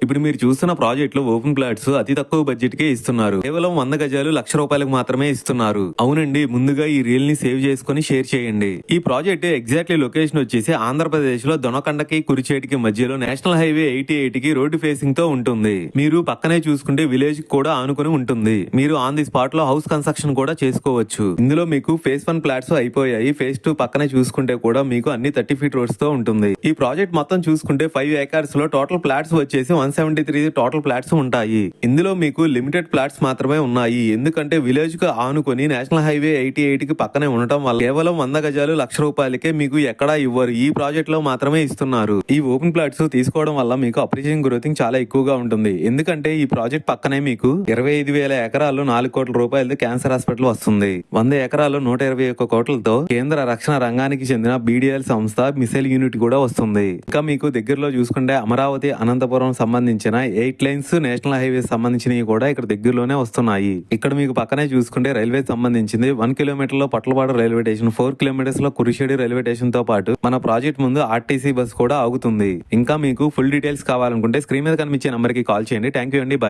ఇప్పుడు మీరు చూస్తున్న ప్రాజెక్ట్ లో ఓపెన్ ప్లాట్స్ అతి తక్కువ బడ్జెట్ కే ఇస్తున్నారు. కేవలం 100 గజాలు ₹1,00,000 మాత్రమే ఇస్తున్నారు. అవునండి, ముందుగా ఈ రీల్ ని సేవ్ చేసుకుని షేర్ చేయండి. ఈ ప్రాజెక్ట్ ఎగ్జాక్ట్లీ లొకేషన్ వచ్చేసి ఆంధ్రప్రదేశ్ లో దొనకొండకి కురిచేటికి మధ్యలో నేషనల్ హైవే 88 కి రోడ్డు ఫేసింగ్ తో ఉంటుంది. మీరు పక్కనే చూసుకుంటే విలేజ్ కూడా ఆనుకుని ఉంటుంది. మీరు ఆన్ ది స్పాట్ లో హౌస్ కన్స్ట్రక్షన్ కూడా చేసుకోవచ్చు. ఇందులో మీకు ఫేజ్ 1 ఫ్లాట్స్ అయిపోయాయి. ఫేజ్ 2 పక్కనే చూసుకుంటే కూడా మీకు అన్ని 30 ఫీట్ రోడ్స్ తో ఉంటుంది. ఈ ప్రాజెక్ట్ మొత్తం చూసుకుంటే 5 ఏకర్స్ లో టోటల్ ఫ్లాట్స్ వచ్చేసి 173 టోటల్ ఫ్లాట్స్ ఉంటాయి. ఇందులో మీకు లిమిటెడ్ ఫ్లాట్స్ మాత్రమే ఉన్నాయి. ఎందుకంటే విలేజ్ కు ఆనుకొని నేషనల్ హైవే 88 కి పక్కనే ఉండటం వల్ల కేవలం 100 గజాలు ₹1,00,000కే మీకు ఎక్కడా ఇవ్వరు. ఈ ప్రాజెక్ట్ లో మాత్రమే ఇస్తున్నారు. ఈ ఓపెన్ ఫ్లాట్స్ తీసుకోవడం వల్ల మీకు అప్రిషియేషన్ గ్రోతింగ్ చాలా ఎక్కువగా ఉంటుంది. ఎందుకంటే ఈ ప్రాజెక్ట్ పక్కనే మీకు 25,000 ఎకరాల్లో ₹4 కోట్ల క్యాన్సర్ హాస్పిటల్ వస్తుంది. 100 ఎకరాల్లో 121 కోట్లతో కేంద్ర రక్షణ రంగానికి చెందిన BDL సంస్థ మిసైల్ యూనిట్ కూడా వస్తుంది. ఇంకా మీకు దగ్గరలో చూసుకుంటే అమరావతి అనంతపురం సంబంధించిన 8 లైన్స్ నేషనల్ హైవే సంబంధించినవి కూడా ఇక్కడ దగ్గరలోనే వస్తున్నాయి. ఇక్కడ మీకు పక్కనే చూసుకుంటే రైల్వే సంబంధించింది 1 కిలోమీటర్ లో పట్లపాడు రైల్వే స్టేషన్, 4 కిలోమీటర్స్ లో కురిషేడు రైల్వే స్టేషన్ తో పాటు మన ప్రాజెక్ట్ ముందు RTC బస్ కూడా ఆగుతుంది. ఇంకా మీకు ఫుల్ డీటెయిల్స్ కావాలనుకుంటే స్క్రీన్ మీద కనిపించే నంబర్ కి కాల్ చేయండి. థ్యాంక్ యూ అండి.